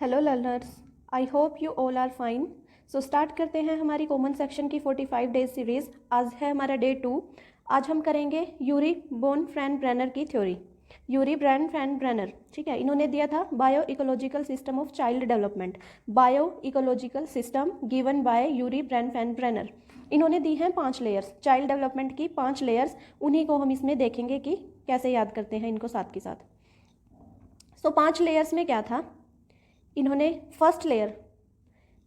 Hello learners, I hope you all are fine. So start करते हैं हमारी common section की 45 डेज सीरीज। आज है हमारा डे 2। आज हम करेंगे यूरी बोन फ्रैन ब्रेनर की theory. Urie Bronfenbrenner, ठीक है, इन्होंने दिया था bio ecological system of child development. Bio ecological system given by Urie Bronfenbrenner. इन्होंने दी हैं 5 लेयर्स, चाइल्ड डेवलपमेंट की 5 लेयर्स। उन्हीं को हम इसमें देखेंगे कि कैसे याद करते हैं इनको साथ के साथ। सो 5 लेयर्स में क्या था, इन्होंने फर्स्ट लेयर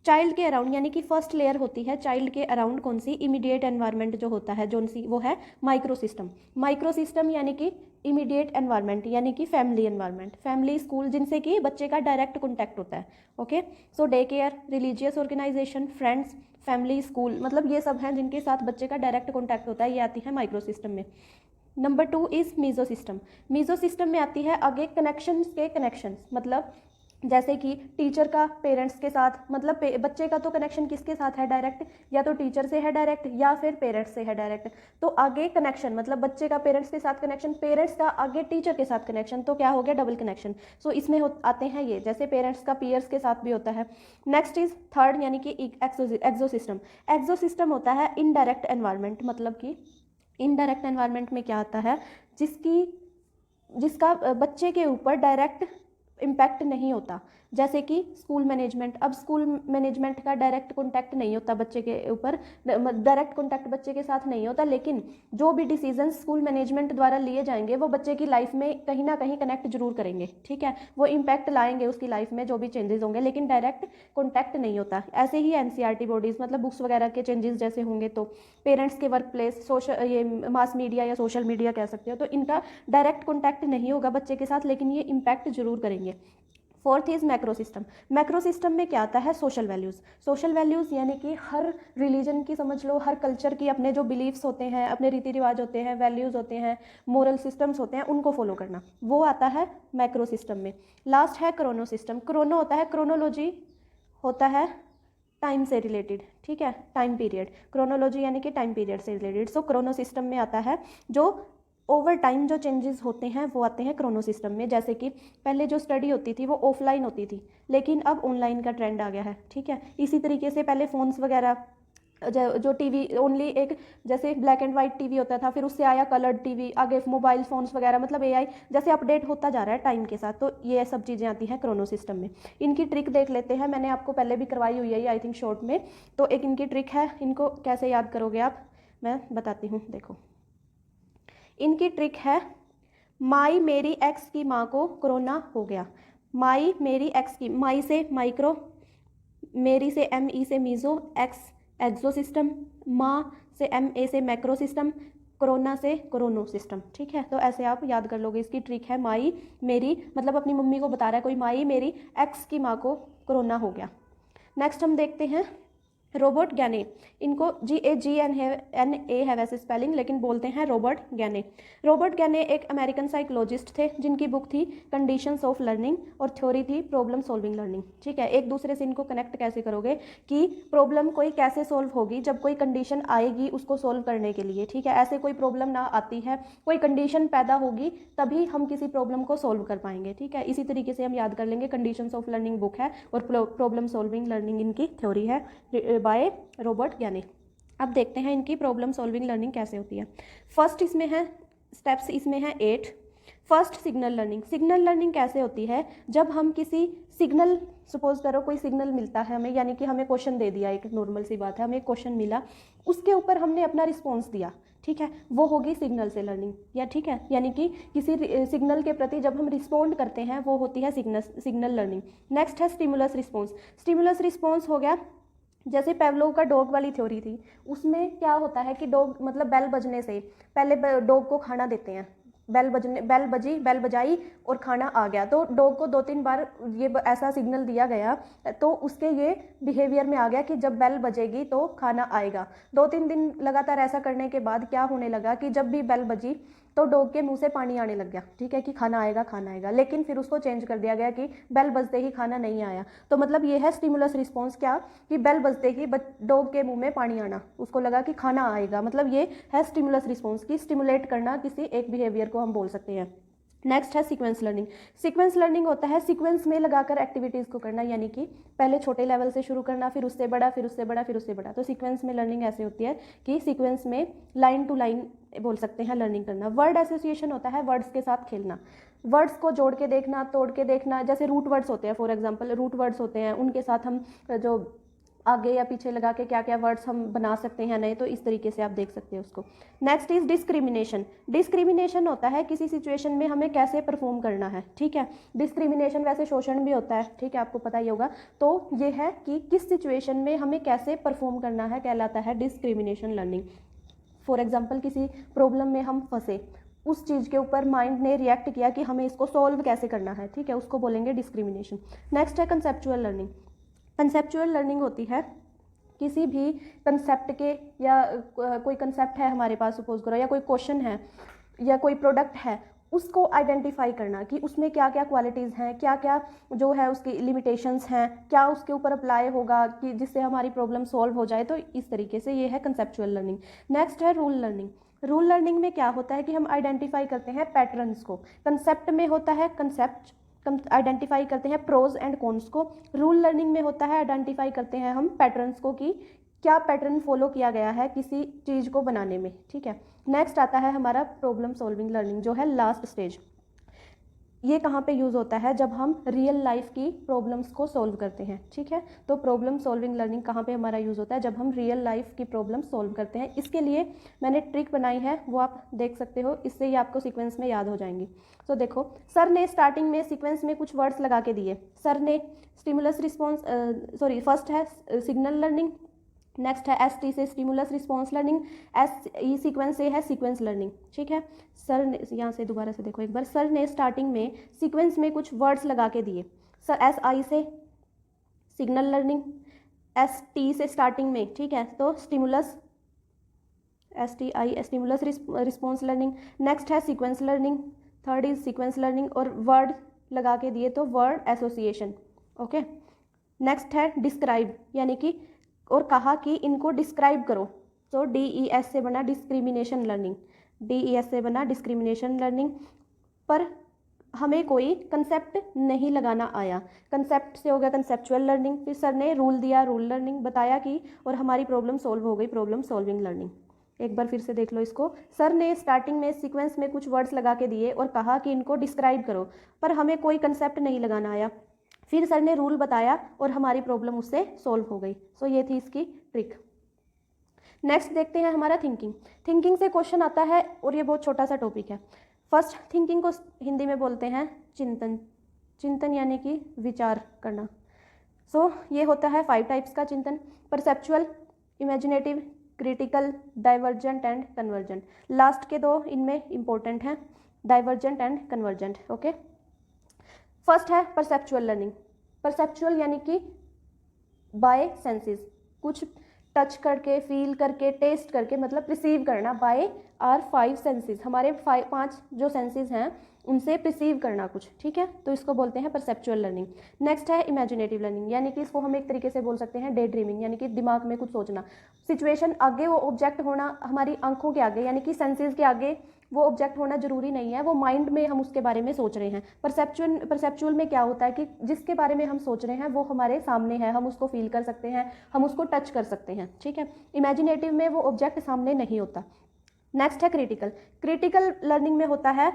चाइल्ड के अराउंड, यानी कि फर्स्ट लेयर होती है चाइल्ड के अराउंड कौन सी, इमीडिएट एनवायरनमेंट जो होता है जो सी वो है माइक्रो सिस्टम। माइक्रो सिस्टम यानी कि इमीडिएट एनवायरनमेंट, यानी कि फैमिली एनवायरनमेंट, फैमिली स्कूल जिनसे कि बच्चे का डायरेक्ट कॉन्टैक्ट होता है। Okay, so day care, religious organization, friends, family, school, मतलब ये सब हैं जिनके साथ बच्चे का डायरेक्ट कॉन्टैक्ट होता है, ये आती है माइक्रो सिस्टम में। Number 2 is meso system. Meso system में आती है आगे कनेक्शंस के कनेक्शंस, मतलब जैसे कि टीचर का पेरेंट्स के साथ, मतलब बच्चे का तो कनेक्शन किसके साथ है डायरेक्ट, या तो टीचर से है डायरेक्ट या फिर पेरेंट्स से है डायरेक्ट। तो आगे कनेक्शन मतलब बच्चे का पेरेंट्स के साथ कनेक्शन, पेरेंट्स का आगे टीचर के साथ कनेक्शन, तो क्या हो गया, डबल कनेक्शन। सो इसमें आते हैं ये, जैसे पेरेंट्स का पीयर्स के साथ भी होता है। नेक्स्ट इज थर्ड, यानी कि एक्सो सिस्टम। एक्सो सिस्टम होता है इनडायरेक्ट एनवायरनमेंट, मतलब कि इनडायरेक्ट एनवायरनमेंट में क्या आता है, जिसका बच्चे के ऊपर डायरेक्ट इम्पैक्ट नहीं होता। जैसे कि स्कूल मैनेजमेंट, अब स्कूल मैनेजमेंट का डायरेक्ट कॉन्टैक्ट नहीं होता बच्चे के ऊपर, डायरेक्ट कॉन्टैक्ट बच्चे के साथ नहीं होता, लेकिन जो भी डिसीजन स्कूल मैनेजमेंट द्वारा लिए जाएंगे वो बच्चे की लाइफ में कहीं ना कहीं कनेक्ट जरूर करेंगे, ठीक है, वो इम्पैक्ट लाएंगे उसकी लाइफ में, जो भी चेंजेस होंगे, लेकिन डायरेक्ट कॉन्टैक्ट नहीं होता। ऐसे ही एनसीईआरटी बॉडीज, मतलब बुक्स वगैरह के चेंजेस जैसे होंगे, तो पेरेंट्स के वर्क प्लेस, सोशल, ये मास मीडिया या सोशल मीडिया कह सकते हो, तो इनका डायरेक्ट कॉन्टैक्ट नहीं होगा बच्चे के साथ, लेकिन ये इम्पैक्ट जरूर करेंगे। Fourth is macro system. Macro system में क्या आता है, सोशल वैल्यूज़। सोशल वैल्यूज़ यानी कि हर रिलीजन की समझ लो, हर कल्चर की अपने जो बिलीव्स होते हैं, अपने रीति रिवाज होते हैं, वैल्यूज़ होते हैं, मोरल सिस्टम्स होते हैं, उनको फॉलो करना, वो आता है मैक्रो सिस्टम में। लास्ट है क्रोनो सिस्टम। क्रोनो होता है, क्रोनोलॉजी होता है टाइम से रिलेटेड, ठीक है, टाइम पीरियड, क्रोनोलॉजी यानी कि टाइम पीरियड से रिलेटेड। सो क्रोनो सिस्टम में आता है जो ओवर टाइम जो चेंजेस होते हैं वो आते हैं क्रोनो सिस्टम में। जैसे कि पहले जो स्टडी होती थी वो ऑफलाइन होती थी, लेकिन अब ऑनलाइन का ट्रेंड आ गया है, ठीक है। इसी तरीके से पहले फ़ोन्स वगैरह, जो टीवी ओनली एक, जैसे ब्लैक एंड वाइट टीवी होता था, फिर उससे आया कलर्ड टीवी, आगे मोबाइल फ़ोन्स वगैरह, मतलब एआई जैसे अपडेट होता जा रहा है टाइम के साथ, तो ये सब चीज़ें आती हैं क्रोनो सिस्टम में। इनकी ट्रिक देख लेते हैं, मैंने आपको पहले भी करवाई हुई है ये, आई थिंक शॉर्ट में। तो एक इनकी ट्रिक है, इनको कैसे याद करोगे आप, मैं बताती हूँ, देखो। इनकी ट्रिक है, माई मेरी एक्स की माँ को कोरोना हो गया। माई मेरी एक्स की, माई से माइक्रो, मेरी से एम ई से मीज़ो, एक्स एक्सो सिस्टम, माँ से एम ए से मैक्रो सिस्टम, कोरोना से कोरोनो सिस्टम, ठीक है। तो ऐसे आप याद कर लोगे। इसकी ट्रिक है, माई मेरी, मतलब अपनी मम्मी को बता रहा है कोई, माई मेरी एक्स की माँ को कोरोना हो गया। नेक्स्ट हम देखते हैं रॉबर्ट गैने। इनको GAGNA है वैसे स्पेलिंग, लेकिन बोलते हैं रॉबर्ट गैने। रॉबर्ट गैने एक अमेरिकन साइकोलॉजिस्ट थे जिनकी बुक थी कंडीशंस ऑफ लर्निंग और थ्योरी थी प्रॉब्लम सॉल्विंग लर्निंग, ठीक है। एक दूसरे से इनको कनेक्ट कैसे करोगे कि प्रॉब्लम कोई कैसे सॉल्व होगी, जब कोई कंडीशन आएगी उसको सॉल्व करने के लिए, ठीक है। ऐसे कोई प्रॉब्लम ना आती है, कोई कंडीशन पैदा होगी तभी हम किसी प्रॉब्लम को सॉल्व कर पाएंगे, ठीक है। इसी तरीके से हम याद कर लेंगे, कंडीशंस ऑफ लर्निंग बुक है और प्रॉब्लम सॉल्विंग लर्निंग इनकी थ्योरी है बाय रॉबर्ट गैने। अब देखते हैं इनकी प्रॉब्लम सॉल्विंग लर्निंग कैसे होती है। फर्स्ट इसमें है स्टेप्स, इसमें है 8। First signal learning. Signal learning कैसे होती है, जब हम किसी सिग्नल, सपोज करो कोई सिग्नल मिलता है हमें, यानी कि हमें क्वेश्चन दे दिया, एक नॉर्मल सी बात है, हमें क्वेश्चन मिला, उसके ऊपर हमने अपना रिस्पॉन्स दिया, ठीक है, वो होगी सिग्नल से लर्निंग, या ठीक है, यानी कि किसी सिग्नल के प्रति जब हम रिस्पॉन्ड करते हैं वो होती है सिग्नल लर्निंग। नेक्स्ट है स्टिमुलस रिस्पॉन्स। स्टिमुलस रिस्पॉन्स हो गया, जैसे पेवलोव का डॉग वाली थ्योरी थी, उसमें क्या होता है कि डॉग, मतलब बेल बजने से पहले डॉग को खाना देते हैं, बेल बजाई और खाना आ गया, तो डॉग को 2-3 बार ये ऐसा सिग्नल दिया गया, तो उसके ये बिहेवियर में आ गया कि जब बेल बजेगी तो खाना आएगा। 2-3 दिन लगातार ऐसा करने के बाद क्या होने लगा कि जब भी बेल बजी तो डॉग के मुंह से पानी आने लग गया, ठीक है, कि खाना आएगा खाना आएगा, लेकिन फिर उसको चेंज कर दिया गया कि बेल बजते ही खाना नहीं आया। तो मतलब ये है स्टिमुलस रिस्पॉन्स, क्या कि बेल बजते ही डॉग के मुंह में पानी आना, उसको लगा कि खाना आएगा, मतलब ये है स्टिमुलस रिस्पॉन्स की स्टिमुलेट करना किसी एक बिहेवियर को हम बोल सकते हैं। नेक्स्ट है सीक्वेंस लर्निंग। सीक्वेंस लर्निंग होता है सीक्वेंस में लगाकर एक्टिविटीज़ को करना, यानी कि पहले छोटे लेवल से शुरू करना, फिर उससे बड़ा, फिर उससे बड़ा, फिर उससे बड़ा। तो सीक्वेंस में लर्निंग ऐसे होती है कि सीक्वेंस में लाइन टू लाइन बोल सकते हैं लर्निंग करना। वर्ड एसोसिएशन होता है वर्ड्स के साथ खेलना, वर्ड्स को जोड़ के देखना, तोड़ के देखना। जैसे रूट वर्ड्स होते हैं, फॉर एग्जाम्पल रूट वर्ड्स होते हैं, उनके साथ हम जो आगे या पीछे लगा के क्या क्या वर्ड्स हम बना सकते हैं नए, तो इस तरीके से आप देख सकते हैं उसको। Next is discrimination. डिस्क्रिमिनेशन होता है किसी सिचुएशन में हमें कैसे परफॉर्म करना है, ठीक है। डिस्क्रिमिनेशन वैसे शोषण भी होता है, ठीक है, आपको पता ही होगा। तो ये है कि किस सिचुएशन में हमें कैसे परफॉर्म करना है, कहलाता है डिस्क्रिमिनेशन लर्निंग। फॉर एग्जाम्पल किसी प्रॉब्लम में हम फंसे, उस चीज़ के ऊपर माइंड ने रिएक्ट किया कि हमें इसको सॉल्व कैसे करना है, ठीक है, उसको बोलेंगे डिस्क्रिमिनेशन। नेक्स्ट है कंसेप्चुअल लर्निंग। कंसेप्चुअल लर्निंग होती है किसी भी कंसेप्ट के, या कोई कंसेप्ट है हमारे पास सपोज करो, या कोई क्वेश्चन है या कोई प्रोडक्ट है, उसको आइडेंटिफाई करना कि उसमें क्या क्या क्वालिटीज़ हैं, क्या क्या जो है उसकी लिमिटेशंस हैं, क्या उसके ऊपर अप्लाई होगा कि जिससे हमारी प्रॉब्लम सॉल्व हो जाए। तो इस तरीके से ये है कंसेप्चुअल लर्निंग। नेक्स्ट है रूल लर्निंग। रूल लर्निंग में क्या होता है कि हम आइडेंटिफाई करते हैं पैटर्न्स को। कंसेप्ट में होता है कंसेप्ट आइडेंटिफाई करते हैं प्रोज एंड कॉन्स को। रूल लर्निंग में होता है आइडेंटिफाई करते हैं हम पैटर्न्स को कि क्या पैटर्न फॉलो किया गया है किसी चीज़ को बनाने में, ठीक है। नेक्स्ट आता है हमारा प्रॉब्लम सॉल्विंग लर्निंग, जो है लास्ट स्टेज। ये कहाँ पे यूज़ होता है, जब हम रियल लाइफ की प्रॉब्लम्स को सॉल्व करते हैं, ठीक है। तो प्रॉब्लम सॉल्विंग लर्निंग कहाँ पे हमारा यूज़ होता है, जब हम रियल लाइफ की प्रॉब्लम सॉल्व करते हैं। इसके लिए मैंने ट्रिक बनाई है, वो आप देख सकते हो, इससे ही आपको सीक्वेंस में याद हो जाएंगी। तो देखो, सर ने स्टार्टिंग में सीक्वेंस में कुछ वर्ड्स लगा के दिए। सर ने स्टिमुलस रिस्पॉन्स फर्स्ट है सिग्नल लर्निंग, नेक्स्ट है ST से stimulus response learning, SE sequence से है सीक्वेंस लर्निंग, ठीक है। सर ने, यहाँ से दोबारा से देखो एक बार, सर ने स्टार्टिंग में सीक्वेंस में कुछ वर्ड्स लगा के दिए। सर SI से सिग्नल लर्निंग, ST से स्टार्टिंग में, ठीक है, तो stimulus STI stimulus response learning. Next है sequence learning, third is sequence learning, और वर्ड लगा के दिए तो वर्ड एसोसिएशन, ओके। नेक्स्ट है डिस्क्राइब, यानी कि और कहा कि इनको डिस्क्राइब करो, तो DES से बना डिस्क्रिमिनेशन लर्निंग, DES से बना डिस्क्रिमिनेशन लर्निंग। पर हमें कोई कंसेप्ट नहीं लगाना आया, कंसेप्ट से हो गया कंसेप्चुअल लर्निंग। फिर सर ने रूल दिया, रूल लर्निंग बताया कि, और हमारी प्रॉब्लम सॉल्व हो गई, प्रॉब्लम सॉल्विंग लर्निंग। एक बार फिर से देख लो इसको। सर ने स्टार्टिंग में सीक्वेंस में कुछ वर्ड्स लगा के दिए और कहा कि इनको डिस्क्राइब करो, पर हमें कोई कंसेप्ट नहीं लगाना आया। फिर सर ने रूल बताया और हमारी प्रॉब्लम उससे सॉल्व हो गई। सो ये थी इसकी ट्रिक। नेक्स्ट देखते हैं हमारा थिंकिंग। थिंकिंग से क्वेश्चन आता है, और ये बहुत छोटा सा टॉपिक है। फर्स्ट, थिंकिंग को हिंदी में बोलते हैं चिंतन। चिंतन यानी कि विचार करना। सो ये होता है 5 टाइप्स का चिंतन: perceptual, imaginative, critical, divergent and convergent. Last के 2 इनमें इंपॉर्टेंट हैं, divergent and convergent, okay. First है परसेप्चुअल लर्निंग। परसेप्चुअल यानी कि बाय सेंसेस, कुछ टच करके, फील करके, टेस्ट करके, मतलब रिसीव करना। बाय आर 5 सेंसेस, हमारे 5 जो सेंसेस हैं उनसे रिसीव करना कुछ, ठीक है। तो इसको बोलते हैं परसेप्चुअल लर्निंग। नेक्स्ट है इमेजिनेटिव लर्निंग, यानी कि इसको हम एक तरीके से बोल सकते हैं डे ड्रीमिंग, यानी कि दिमाग में कुछ सोचना। सिचुएशन आगे, वो ऑब्जेक्ट होना हमारी आंखों के आगे, यानी कि सेंसेस के आगे वो ऑब्जेक्ट होना जरूरी नहीं है, वो माइंड में हम उसके बारे में सोच रहे हैं। परसेप्चुअल में क्या होता है कि जिसके बारे में हम सोच रहे हैं वो हमारे सामने है, हम उसको फील कर सकते हैं, हम उसको टच कर सकते हैं, ठीक है। इमेजिनेटिव में वो ऑब्जेक्ट सामने नहीं होता। नेक्स्ट है क्रिटिकल। क्रिटिकल लर्निंग में होता है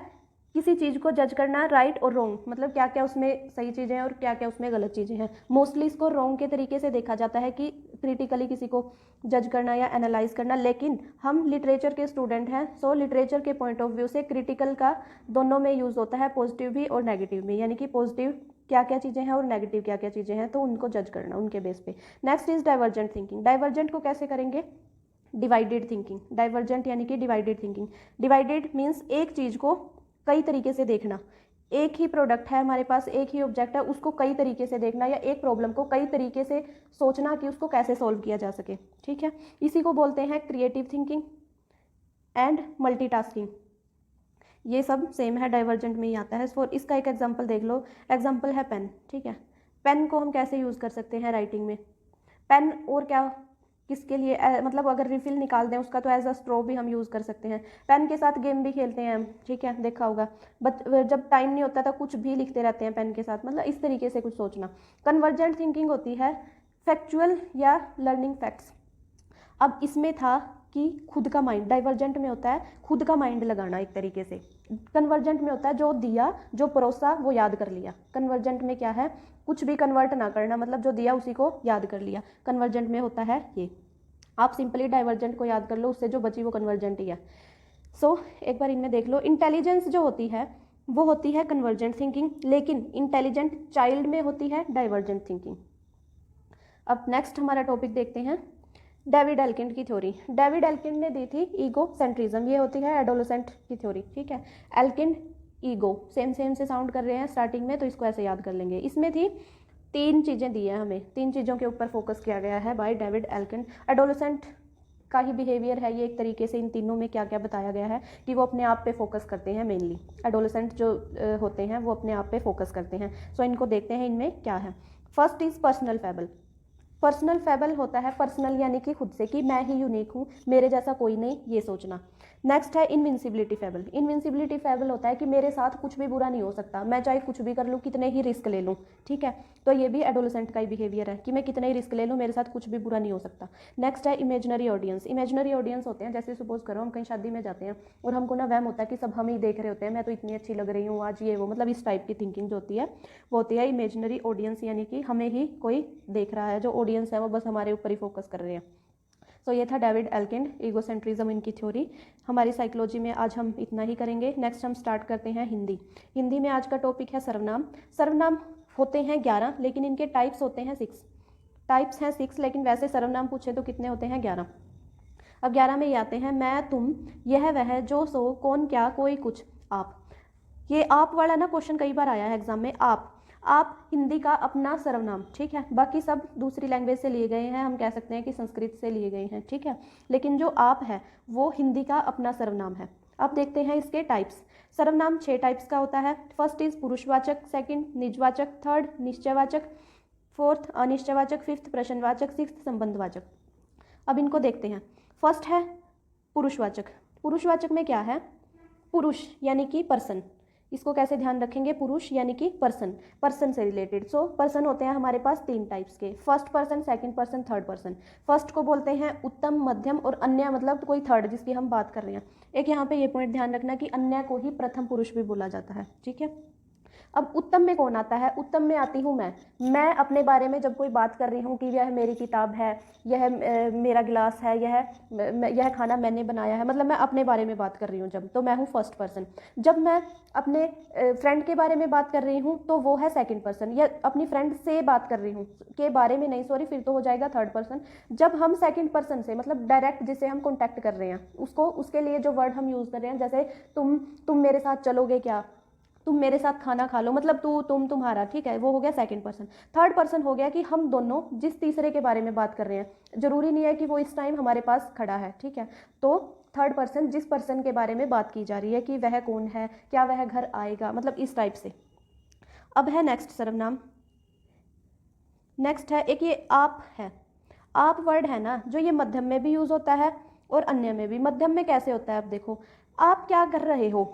किसी चीज़ को जज करना, राइट और रॉन्ग, मतलब क्या क्या उसमें सही चीज़ें हैं और क्या क्या उसमें गलत चीज़ें हैं। मोस्टली इसको रॉन्ग के तरीके से देखा जाता है कि क्रिटिकली किसी को जज करना या एनालाइज करना, लेकिन हम लिटरेचर के स्टूडेंट हैं, सो लिटरेचर के पॉइंट ऑफ व्यू से क्रिटिकल का दोनों में यूज़ होता है, पॉजिटिव भी और नेगेटिव में, यानी कि पॉजिटिव क्या क्या चीज़ें हैं और नेगेटिव क्या क्या चीज़ें हैं, तो उनको जज करना उनके बेस पे। Next is divergent thinking. Divergent को कैसे करेंगे? Divided thinking. डाइवर्जेंट यानी कि डिवाइडेड थिंकिंग। डिवाइडेड मीन्स एक चीज़ को कई तरीके से देखना। एक ही प्रोडक्ट है हमारे पास, एक ही ऑब्जेक्ट है, उसको कई तरीके से देखना, या एक प्रॉब्लम को कई तरीके से सोचना कि उसको कैसे सॉल्व किया जा सके, ठीक है। इसी को बोलते हैं क्रिएटिव थिंकिंग एंड मल्टीटास्किंग। ये सब सेम है, डाइवर्जेंट में ही आता है। फॉर इसका एक एग्जांपल देख लो। एग्जांपल है पेन, ठीक है। पेन को हम कैसे यूज़ कर सकते हैं राइटिंग में? पेन और क्या किसके लिए मतलब अगर रिफिल निकाल दें उसका तो एज अ स्ट्रॉ भी हम यूज़ कर सकते हैं। पेन के साथ गेम भी खेलते हैं हम, ठीक है, देखा होगा। जब टाइम नहीं होता तो कुछ भी लिखते रहते हैं पेन के साथ, मतलब इस तरीके से कुछ सोचना। कन्वर्जेंट थिंकिंग होती है फैक्चुअल या लर्निंग फैक्ट्स। अब इसमें था कि खुद का माइंड, डाइवर्जेंट में होता है खुद का माइंड लगाना एक तरीके से, कन्वर्जेंट में होता है जो दिया जो परोसा वो याद कर लिया। कन्वर्जेंट में क्या है, कुछ भी कन्वर्ट ना करना, मतलब जो दिया उसी को याद कर लिया, कन्वर्जेंट में होता है ये। आप सिंपली डाइवर्जेंट को याद कर लो, उससे जो बची वो कन्वर्जेंट ही है। सो एक बार इनमें देख लो, इंटेलिजेंस जो होती है वो होती है कन्वर्जेंट थिंकिंग, लेकिन इंटेलिजेंट चाइल्ड में होती है डाइवर्जेंट थिंकिंग। अब नेक्स्ट हमारा टॉपिक देखते हैं, डेविड एल्किन की थ्योरी। डेविड एल्किन ने दी थी ईगो सेंट्रिज्म, ये होती है एडोलेसेंट की थ्योरी, ठीक है। एल्किन ईगो सेम से साउंड कर रहे हैं स्टार्टिंग में, तो इसको ऐसे याद कर लेंगे। इसमें थी 3 चीज़ें दी हैं हमें, 3 चीज़ों के ऊपर फोकस किया गया है बाय डेविड एल्किन। एडोलेसेंट का ही बिहेवियर है ये एक तरीके से, इन तीनों में क्या क्या बताया गया है कि वो अपने आप पे फोकस करते हैं मेनली। एडोलेसेंट जो होते हैं वो अपने आप पे फोकस करते हैं। सो इनको देखते हैं इनमें क्या है। First is personal fable. Personal fable होता है पर्सनल यानी कि खुद से, कि मैं ही यूनिक हूँ, मेरे जैसा कोई नहीं, ये सोचना। नेक्स्ट है इनविंसिबिलिटी फैबल। इनविंसिबिलिटी फैबल होता है कि मेरे साथ कुछ भी बुरा नहीं हो सकता, मैं चाहे कुछ भी कर लूँ, कितने ही रिस्क ले लूँ, ठीक है। तो ये भी एडोलेसेंट का ही बिहेवियर है कि मैं कितने ही रिस्क ले लूँ, मेरे साथ कुछ भी बुरा नहीं हो सकता। नेक्स्ट है इमेजिनरी ऑडियंस। इमेजिनरी ऑडियंस होते हैं, जैसे सपोज करो हम कहीं शादी में जाते हैं और हमको ना वहम होता है कि सब हम ही देख रहे होते हैं, मैं तो इतनी अच्छी लग रही हूँ आज, ये वो, मतलब इस टाइप की थिंकिंग जो होती है वो होती है इमेजिनरी ऑडियंस, यानी कि हमें ही कोई देख रहा है, जो ऑडियंस है वो बस हमारे ऊपर ही फोकस कर रहे हैं। सो ये था डेविड एल्किन, ईगोसेंट्रिज्म इनकी थ्योरी। हमारी साइकोलॉजी में आज हम इतना ही करेंगे। नेक्स्ट हम स्टार्ट करते हैं हिंदी। हिंदी में आज का टॉपिक है सर्वनाम। सर्वनाम होते हैं 11, लेकिन इनके टाइप्स होते हैं 6। टाइप्स हैं 6, लेकिन वैसे सर्वनाम पूछे तो कितने होते हैं, 11। अब 11 में ये आते हैं मैं, तुम, यह वह, जो सो, कौन क्या, कोई कुछ, आप। ये आप वाला ना क्वेश्चन कई बार आया है एग्जाम में। आप हिंदी का अपना सर्वनाम, ठीक है। बाकी सब दूसरी लैंग्वेज से लिए गए हैं, हम कह सकते हैं कि संस्कृत से लिए गए हैं, ठीक है। लेकिन जो आप है वो हिंदी का अपना सर्वनाम है। अब देखते हैं इसके टाइप्स। सर्वनाम 6 टाइप्स का होता है। फर्स्ट इज पुरुषवाचक, सेकंड निजवाचक, थर्ड निश्चयवाचक, फोर्थ अनिश्चयवाचक, फिफ्थ प्रश्नवाचक, सिक्स्थ संबंधवाचक। अब इनको देखते हैं। फर्स्ट है पुरुषवाचक। पुरुषवाचक में क्या है, पुरुष यानी कि पर्सन। इसको कैसे ध्यान रखेंगे, पुरुष यानी कि पर्सन, पर्सन से रिलेटेड। सो पर्सन होते हैं हमारे पास 3 टाइप्स के, first person, second person, third person. First को बोलते हैं उत्तम, मध्यम और अन्य, मतलब कोई थर्ड जिसकी हम बात कर रहे हैं। एक यहाँ पे ये पॉइंट ध्यान रखना कि अन्य को ही प्रथम पुरुष भी बोला जाता है, ठीक है। अब उत्तम में कौन आता है, उत्तम में आती हूँ मैं अपने बारे में जब कोई बात कर रही हूँ कि यह मेरी किताब है, यह मेरा गिलास है, यह खाना मैंने बनाया है, मतलब मैं अपने बारे में बात कर रही हूँ जब, तो मैं हूँ फर्स्ट पर्सन। जब मैं अपने फ्रेंड के बारे में बात कर रही हूँ तो वो है सेकंड पर्सन, या अपनी फ्रेंड से बात कर रही हूँ, के बारे में नहीं, सॉरी, फिर तो हो जाएगा थर्ड पर्सन। जब हम सेकंड पर्सन से, मतलब डायरेक्ट जिसे हम कॉन्टैक्ट कर रहे हैं उसको, उसके लिए जो वर्ड हम यूज़ कर रहे हैं, जैसे तुम मेरे साथ चलोगे क्या, तुम मेरे साथ खाना खा लो, मतलब तू, तुम, तुम्हारा, ठीक है, वो हो गया सेकंड पर्सन। थर्ड पर्सन हो गया कि हम दोनों जिस तीसरे के बारे में बात कर रहे हैं, जरूरी नहीं है कि वो इस टाइम हमारे पास खड़ा है, ठीक है। तो थर्ड पर्सन जिस पर्सन के बारे में बात की जा रही है कि वह कौन है, क्या वह घर आएगा, मतलब इस टाइप से। अब है नेक्स्ट सर्वनाम। नेक्स्ट है एक ये आप है। आप वर्ड है ना, जो ये मध्यम में भी यूज होता है और अन्य में भी। मध्यम में कैसे होता है, अब देखो, आप क्या कर रहे हो,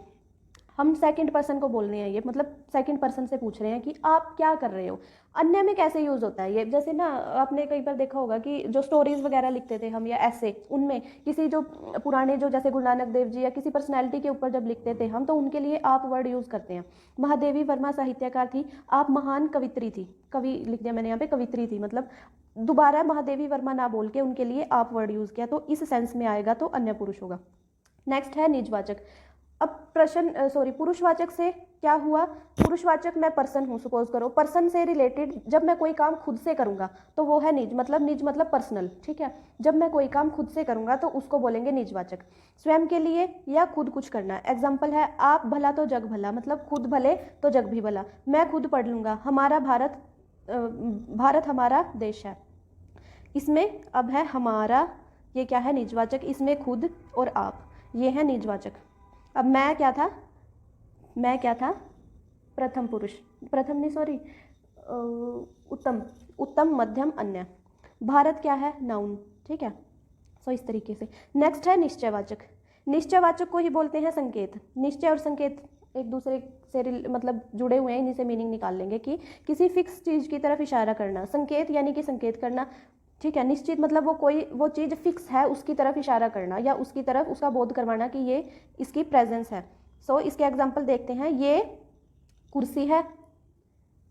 हम सेकंड पर्सन को बोल रहे हैं ये, मतलब सेकंड पर्सन से पूछ रहे हैं कि आप क्या कर रहे हो। अन्य में कैसे यूज होता है ये, जैसे ना आपने कई बार देखा होगा कि जो स्टोरीज वगैरह लिखते थे हम या ऐसे, उनमें किसी जो पुराने, जो जैसे गुरु नानक देव जी या किसी पर्सनैलिटी के ऊपर जब लिखते थे हम, तो उनके लिए आप वर्ड यूज करते हैं। महादेवी वर्मा साहित्यकार थी, आप महान कवित्री थी, कवि लिख दिया मैंने यहाँ पे, कवित्री थी, मतलब दोबारा महादेवी वर्मा ना बोल के उनके लिए आप वर्ड यूज किया, तो इस सेंस में आएगा, तो अन्य पुरुष होगा। नेक्स्ट है निजवाचक। अब पुरुषवाचक से क्या हुआ, पुरुषवाचक मैं पर्सन हूँ, सपोज करो, पर्सन से रिलेटेड जब मैं कोई काम खुद से करूँगा तो वो है निज मतलब पर्सनल, ठीक है। जब मैं कोई काम खुद से करूँगा तो उसको बोलेंगे निजवाचक। स्वयं के लिए या खुद कुछ करना, एग्जाम्पल है आप भला तो जग भला, मतलब खुद भले तो जग भी भला। मैं खुद पढ़ लूँगा, हमारा भारत हमारा देश है। इसमें अब है हमारा, ये क्या है, निजवाचक। इसमें खुद और आप, ये है निजवाचक। अब मैं क्या था, प्रथम पुरुष, प्रथम नहीं, सॉरी, उत्तम, मध्यम, अन्य। भारत क्या है, नाउन, ठीक है। सो इस तरीके से। नेक्स्ट है निश्चयवाचक। निश्चयवाचक को ही बोलते हैं संकेत। निश्चय और संकेत एक दूसरे से मतलब जुड़े हुए हैं, इन्हीं से मीनिंग निकाल लेंगे कि किसी फिक्स चीज़ की तरफ इशारा करना। संकेत यानी कि संकेत करना, ठीक है। निश्चित मतलब वो चीज़ फिक्स है उसकी तरफ इशारा करना या उसकी तरफ उसका बोध करवाना कि ये इसकी प्रेजेंस है। सो इसके एग्जाम्पल देखते हैं। ये कुर्सी है,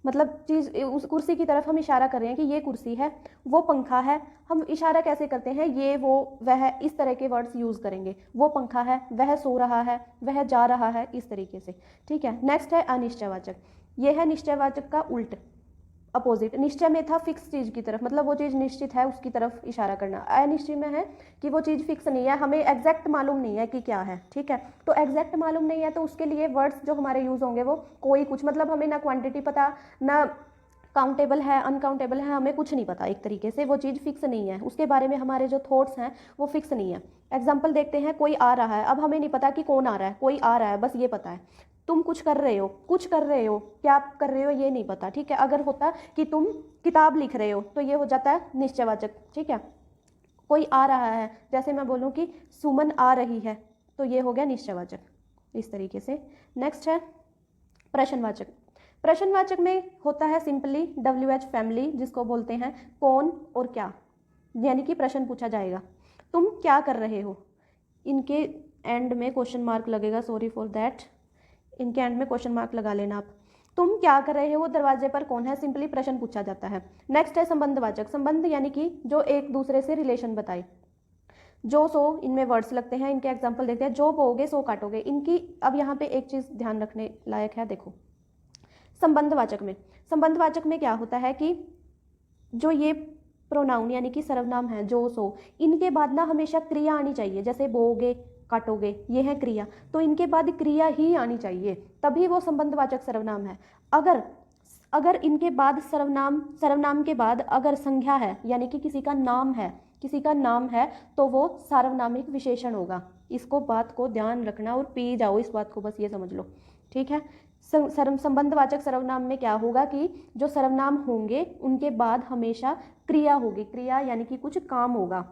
मतलब चीज़ उस कुर्सी की तरफ हम इशारा कर रहे हैं कि ये कुर्सी है। वो पंखा है, हम इशारा कैसे करते हैं, ये वो वह, इस तरह के वर्ड्स यूज़ करेंगे। वो पंखा है, वह सो रहा है, वह जा रहा है, इस तरीके से, ठीक है। नेक्स्ट है अनिश्चयवाचक। ये है निश्चयवाचक का उल्ट, अपोजिट। निश्चय में था फिक्स चीज़ की तरफ, मतलब वो चीज़ निश्चित है उसकी तरफ इशारा करना। अनिश्चय में है कि वो चीज़ फिक्स नहीं है, हमें एग्जैक्ट मालूम नहीं है कि क्या है, ठीक है। तो एग्जैक्ट मालूम नहीं है तो उसके लिए वर्ड्स जो हमारे यूज़ होंगे वो कोई कुछ, मतलब हमें ना क्वांटिटी पता, ना काउंटेबल है, अनकाउंटेबल है, हमें कुछ नहीं पता। एक तरीके से वो चीज़ फिक्स नहीं है, उसके बारे में हमारे जो थॉट्स हैं वो फिक्स नहीं है। एग्जाम्पल देखते हैं। कोई आ रहा है, अब हमें नहीं पता कि कौन आ रहा है, कोई आ रहा है बस ये पता है। तुम कुछ कर रहे हो, कुछ कर रहे हो, क्या कर रहे हो ये नहीं पता, ठीक है। अगर होता कि तुम किताब लिख रहे हो तो ये हो जाता है निश्चयवाचक, ठीक है। कोई आ रहा है, जैसे मैं बोलूँ कि सुमन आ रही है, तो ये हो गया निश्चयवाचक, इस तरीके से। नेक्स्ट है प्रश्नवाचक। प्रश्नवाचक में होता है सिंपली WH फैमिली, जिसको बोलते हैं कौन और क्या, यानी कि प्रश्न पूछा जाएगा। तुम क्या कर रहे हो, इनके एंड में क्वेश्चन मार्क लगेगा, सॉरी फॉर दैट, इनके एंड में क्वेश्चन मार्क लगा लेना आप। तुम क्या कर रहे हो, दरवाजे पर कौन है, सिंपली प्रश्न पूछा जाता है। नेक्स्ट है संबंधवाचक। संबंध यानी कि जो एक दूसरे से रिलेशन बताए। जो सो इनमें वर्ड्स लगते हैं, इनके एग्जाम्पल देखते हैं। जो बोगे सो काटोगे, इनकी अब यहाँ पे एक चीज़ ध्यान रखने लायक है, देखो। संबंधवाचक में क्या होता है कि जो ये प्रोनाउन यानी कि सर्वनाम है जो सो, इनके बाद ना हमेशा क्रिया आनी चाहिए। जैसे बोगे काटोगे, ये है क्रिया, तो इनके बाद क्रिया ही आनी चाहिए, तभी वो संबंधवाचक सर्वनाम है। अगर इनके बाद सर्वनाम के बाद अगर संज्ञा है, यानी कि किसी का नाम है तो वो सार्वनामिक विशेषण होगा। इसको बात को ध्यान रखना और पी जाओ इस बात को, बस ये समझ लो, ठीक है। संबंधवाचक सर्वनाम में क्या होगा कि जो सर्वनाम होंगे उनके बाद हमेशा क्रिया होगी। क्रिया यानी कि कुछ काम होगा।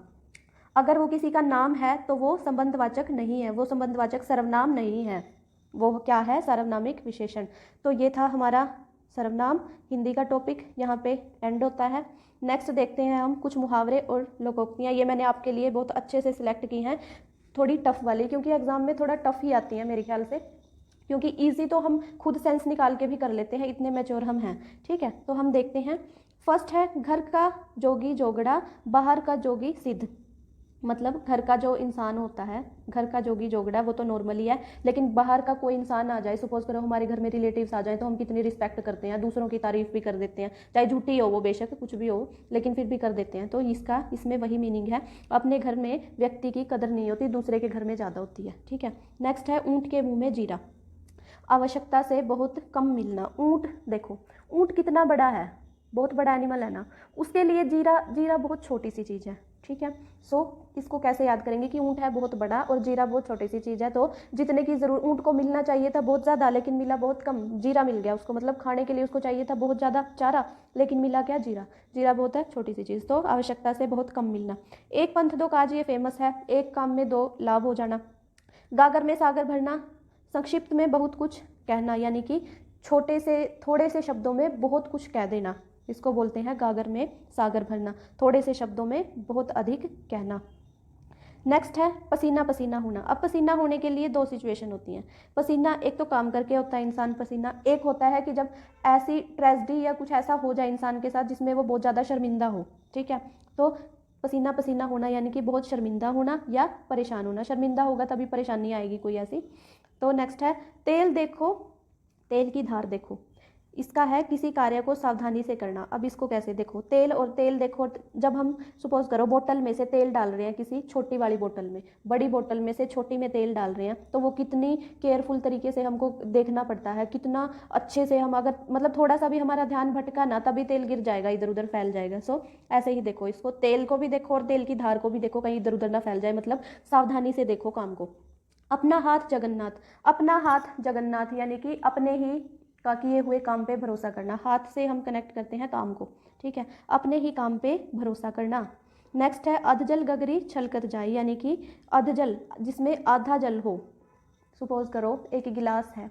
अगर वो किसी का नाम है तो वो संबंधवाचक नहीं है, वो संबंधवाचक सर्वनाम नहीं है, वो क्या है, सार्वनामिक विशेषण। तो ये था हमारा सर्वनाम। हिंदी का टॉपिक यहाँ पे एंड होता है। नेक्स्ट देखते हैं हम कुछ मुहावरे और लोकोक्तियाँ। ये मैंने आपके लिए बहुत अच्छे से सिलेक्ट की हैं, थोड़ी टफ वाली, क्योंकि एग्जाम में थोड़ा टफ ही आती हैं मेरे ख्याल से, क्योंकि इजी तो हम खुद सेंस निकाल के भी कर लेते हैं, इतने मैच्योर हम हैं, ठीक है। तो हम देखते हैं। फर्स्ट है घर का जोगी जोगड़ा, बाहर का जोगी सिद्ध। मतलब घर का जो इंसान होता है, घर का जोगी जोगड़ा, वो तो नॉर्मली है, लेकिन बाहर का कोई इंसान आ जाए, सपोज करो हमारे घर में रिलेटिव्स आ जाए, तो हम कितनी रिस्पेक्ट करते हैं, दूसरों की तारीफ भी कर देते हैं, चाहे झूठी हो वो, बेशक कुछ भी हो, लेकिन फिर भी कर देते हैं। तो इसमें वही मीनिंग है। अपने घर में व्यक्ति की कदर नहीं होती, दूसरे के घर में ज़्यादा होती है, ठीक है। नेक्स्ट है ऊँट के मुँह में जीरा। आवश्यकता से बहुत कम मिलना। ऊँट देखो, ऊँट कितना बड़ा है, बहुत बड़ा एनिमल है ना, उसके लिए जीरा बहुत छोटी सी चीज़ है, ठीक है। सो इसको कैसे याद करेंगे कि ऊँट है बहुत बड़ा और जीरा बहुत छोटी सी चीज़ है। तो जितने की ऊँट को मिलना चाहिए था बहुत ज़्यादा, लेकिन मिला बहुत कम। जीरा मिल गया उसको, मतलब खाने के लिए उसको चाहिए था बहुत ज़्यादा चारा, लेकिन मिला क्या, जीरा बहुत है छोटी सी चीज़। तो आवश्यकता से बहुत कम मिलना। एक पंथ दो काज, ये फेमस है। एक काम में दो लाभ हो जाना। गागर में सागर भरना, संक्षिप्त में बहुत कुछ कहना, यानी कि थोड़े से शब्दों में बहुत कुछ कह देना, इसको बोलते हैं गागर में सागर भरना। थोड़े से शब्दों में बहुत अधिक कहना। नेक्स्ट है पसीना पसीना होना। अब पसीना होने के लिए दो सिचुएशन होती हैं। पसीना एक तो काम करके होता है इंसान पसीना, एक होता है कि जब ऐसी ट्रेजेडी या कुछ ऐसा हो जाए इंसान के साथ जिसमें वो बहुत ज़्यादा शर्मिंदा हो, ठीक है। तो पसीना पसीना होना यानी कि बहुत शर्मिंदा होना या परेशान होना। शर्मिंदा होगा तभी परेशानी आएगी कोई ऐसी। तो नेक्स्ट है तेल देखो तेल की धार देखो। इसका है किसी कार्य को सावधानी से करना। अब इसको कैसे देखो, तेल और तेल देखो, जब हम सपोज करो बोतल में से तेल डाल रहे हैं, किसी छोटी वाली बोतल में, बड़ी बोतल में से छोटी में तेल डाल रहे हैं, तो वो कितनी केयरफुल तरीके से हमको देखना पड़ता है, कितना अच्छे से हम अगर मतलब थोड़ा सा भी हमारा ध्यान भटका ना, तभी तेल गिर जाएगा, इधर उधर फैल जाएगा। सो ऐसे ही देखो इसको, तेल को भी देखो और तेल की धार को भी देखो, कहीं इधर उधर ना फैल जाए, मतलब सावधानी से देखो काम को। अपना हाथ जगन्नाथ यानी कि अपने ही का किए हुए काम पे भरोसा करना। हाथ से हम कनेक्ट करते हैं काम को, ठीक है, अपने ही काम पे भरोसा करना। नेक्स्ट है अधजल गगरी छलकत जाई, यानी कि अधजल जिसमें आधा जल हो। सपोज करो एक गिलास है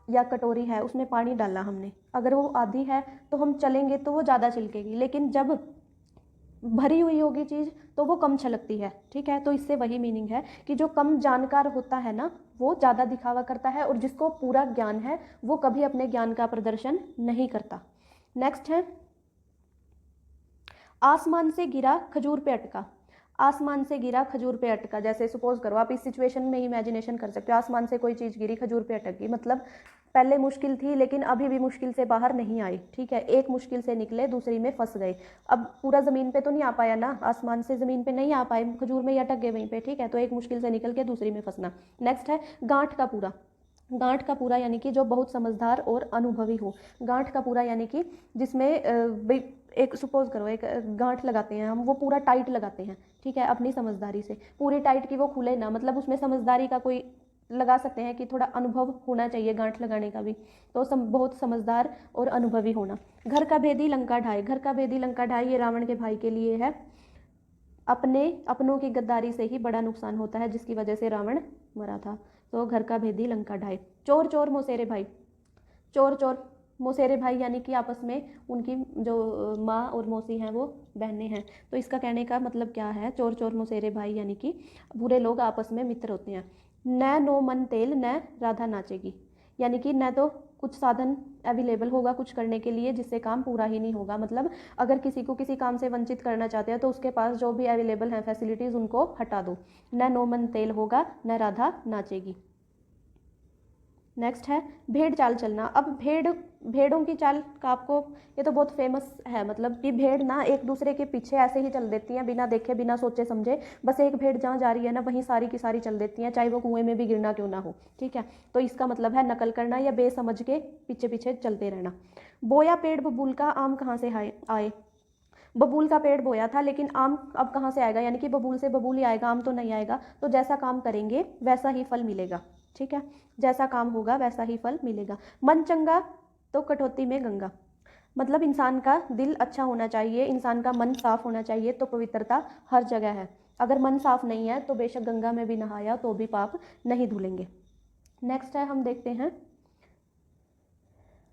या कटोरी है, उसमें पानी डाला हमने, अगर वो आधी है तो हम चलेंगे तो वो ज़्यादा छिलकेगी, लेकिन जब भरी हुई होगी चीज़ तो वो कम छलकती है। ठीक है, तो इससे वही मीनिंग है कि जो कम जानकार होता है ना वो ज़्यादा दिखावा करता है, और जिसको पूरा ज्ञान है वो कभी अपने ज्ञान का प्रदर्शन नहीं करता। नेक्स्ट है आसमान से गिरा खजूर पे अटका। आसमान से गिरा खजूर पे अटका, जैसे सपोज करो आप इस सिचुएशन में इमेजिनेशन कर सकते हो, आसमान से कोई चीज़ गिरी खजूर पे अटक गई, मतलब पहले मुश्किल थी लेकिन अभी भी मुश्किल से बाहर नहीं आई। ठीक है, एक मुश्किल से निकले दूसरी में फंस गए, अब पूरा ज़मीन पे तो नहीं आ पाया ना, आसमान से ज़मीन पे नहीं आ पाए, खजूर में ही अटक गए वहीं पे। ठीक है, तो एक मुश्किल से निकल के दूसरी में फंसना। नेक्स्ट है गांठ का पूरा। गांठ का पूरा यानी कि जो बहुत समझदार और अनुभवी हो। गांठ का पूरा यानी कि जिसमें एक सपोज करो एक गांठ लगाते हैं हम, वो पूरा टाइट लगाते हैं। ठीक है, अपनी समझदारी से पूरी टाइट की वो खुले ना, मतलब उसमें समझदारी का कोई लगा सकते हैं कि थोड़ा अनुभव होना चाहिए गांठ लगाने का भी, तो बहुत समझदार और अनुभवी होना। घर का भेदी लंका ढाई। घर का भेदी लंका ढाई ये रावण के भाई के लिए है। अपनों की गद्दारी से ही बड़ा नुकसान होता है, जिसकी वजह से रावण मरा था। तो घर का भेदी लंका ढाई। चोर चोर मौसेरे भाई। चोर चोर मौसेरे भाई यानी कि आपस में उनकी जो माँ और मौसी हैं वो बहनें हैं। तो इसका कहने का मतलब क्या है, चोर चोर मौसेरे भाई यानी कि बुरे लोग आपस में मित्र होते हैं। न नो मन तेल न राधा नाचेगी, यानी कि न तो कुछ साधन अवेलेबल होगा कुछ करने के लिए जिससे काम पूरा ही नहीं होगा, मतलब अगर किसी को किसी काम से वंचित करना चाहते हैं तो उसके पास जो भी अवेलेबल हैं फैसिलिटीज़ उनको हटा दो। न नो मन तेल होगा न राधा नाचेगी। नेक्स्ट है भेड़ चाल चलना। अब भेड़ों की चाल का आपको ये तो बहुत फेमस है, मतलब कि भेड़ ना एक दूसरे के पीछे ऐसे ही चल देती हैं बिना देखे बिना सोचे समझे, बस एक भेड़ जहाँ जा रही है ना वहीं सारी की सारी चल देती हैं, चाहे वो कुएं में भी गिरना क्यों ना हो। ठीक है, तो इसका मतलब है नकल करना या बेसमझ के पीछे पीछे चलते रहना। बोया पेड़ बबूल का आम कहाँ से आए। बबूल का पेड़ बोया था लेकिन आम अब कहाँ से आएगा, यानी कि बबूल से बबूल ही आएगा, आम तो नहीं आएगा। तो जैसा काम करेंगे वैसा ही फल मिलेगा। ठीक है, जैसा काम होगा वैसा ही फल मिलेगा। मन चंगा तो कटौती में गंगा, मतलब इंसान का दिल अच्छा होना चाहिए, इंसान का मन साफ होना चाहिए, तो पवित्रता हर जगह है। अगर मन साफ नहीं है तो बेशक गंगा में भी नहाया तो भी पाप नहीं धुलेंगे। नेक्स्ट है हम देखते हैं,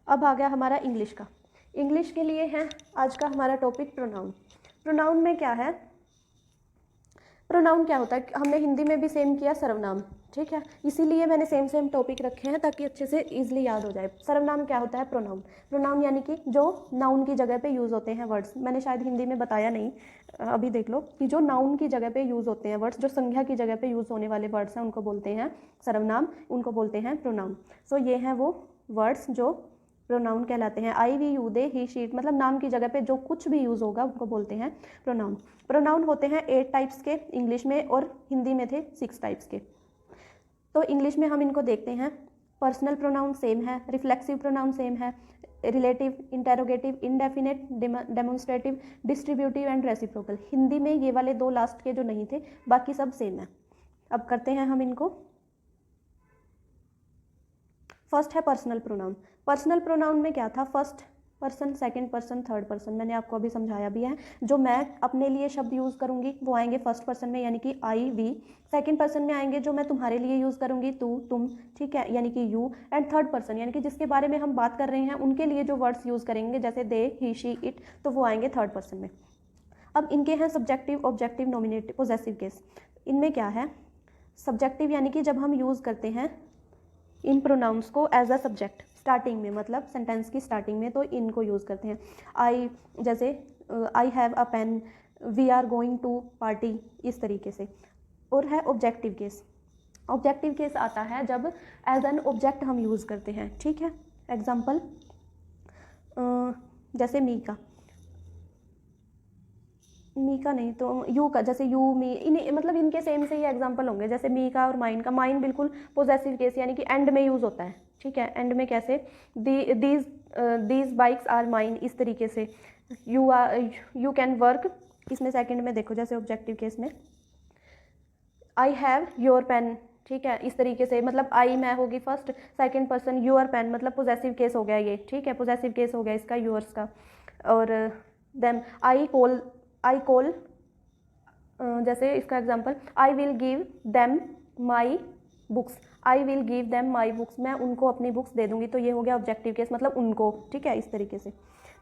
अब आ गया हमारा इंग्लिश का। इंग्लिश के लिए है आज का हमारा टॉपिक प्रोनाउन। प्रोनाउन में क्या है, प्रोनाउन क्या होता है, हमने हिंदी में भी सेम किया सर्वनाम। ठीक है, इसीलिए मैंने सेम टॉपिक रखे हैं ताकि अच्छे से इजीली याद हो जाए। सर्वनाम क्या होता है, प्रोनाउन। प्रोनाउन यानी कि जो नाउन की जगह पे यूज़ होते हैं वर्ड्स, मैंने शायद हिंदी में बताया नहीं, अभी देख लो कि जो नाउन की जगह पे यूज़ होते हैं वर्ड्स, जो संज्ञा की जगह पे यूज़ होने वाले वर्ड्स हैं उनको बोलते हैं सर्वनाम, उनको बोलते हैं प्रोनाउन। सो ये हैं वो वर्ड्स जो प्रोनाउन कहलाते हैं। I we you they he she it, मतलब नाम की जगह पे जो कुछ भी यूज़ होगा उनको बोलते हैं प्रोनाउन। प्रोनाउन होते हैं 8 टाइप्स के इंग्लिश में, और हिंदी में थे 6 टाइप्स के। तो इंग्लिश में हम इनको देखते हैं। पर्सनल प्रोनाउन सेम है, रिफ्लेक्सिव प्रोनाउन सेम है, relative, interrogative, indefinite, demonstrative, distributive and reciprocal. Hindi में ये वाले 2 लास्ट के जो नहीं थे, बाकी सब सेम है। अब करते हैं हम इनको। फर्स्ट है पर्सनल प्रोनाउन। पर्सनल प्रोनाउन में क्या था, first person, second person, third person, मैंने आपको अभी समझाया भी है। जो मैं अपने लिए शब्द यूज़ करूँगी वो आएंगे फर्स्ट पर्सन में, यानी कि आई वी। सेकंड पर्सन में आएंगे जो मैं तुम्हारे लिए यूज़ करूँगी तू तुम, ठीक है, यानी कि यू। एंड थर्ड पर्सन यानी कि जिसके बारे में हम बात कर रहे हैं उनके लिए जो वर्ड्स यूज़ करेंगे जैसे दे, ही, शी, इट, तो वो आएंगे थर्ड पर्सन में। अब इनके हैं subjective, objective, nominative, possessive case. इनमें क्या है, सब्जेक्टिव यानी कि जब हम यूज़ करते हैं इन प्रोनाउंस को एज अ सब्जेक्ट स्टार्टिंग में, मतलब सेंटेंस की स्टार्टिंग में, तो इनको यूज़ करते हैं। आई, जैसे I have a pen, we are going to party, इस तरीके से। और है ऑब्जेक्टिव केस। ऑब्जेक्टिव केस आता है जब एज एन ऑब्जेक्ट हम यूज़ करते हैं। ठीक है, एग्जाम्पल जैसे मी का नहीं तो यू का, जैसे यू मी, इन मतलब इनके सेम से ही एग्जांपल होंगे। जैसे मी का और माइन का, माइन बिल्कुल पोजेसिव केस यानी कि एंड में यूज़ होता है। ठीक है, एंड में कैसे, दीज बाइक्स आर माइन, इस तरीके से। यू कैन वर्क, इसमें सेकंड में देखो जैसे ऑब्जेक्टिव केस में आई हैव योर पेन, ठीक है, इस तरीके से, मतलब आई मैं होगी first, second person your pen, मतलब पोजेसिव केस हो गया ये। ठीक है, पोजेसिव केस हो गया इसका, योर्स का। और देन आई कॉल जैसे इसका example, I will give them my books, I will give them my books, मैं उनको अपनी बुक्स दे दूंगी, तो ये हो गया ऑब्जेक्टिव केस, मतलब उनको, ठीक है, इस तरीके से।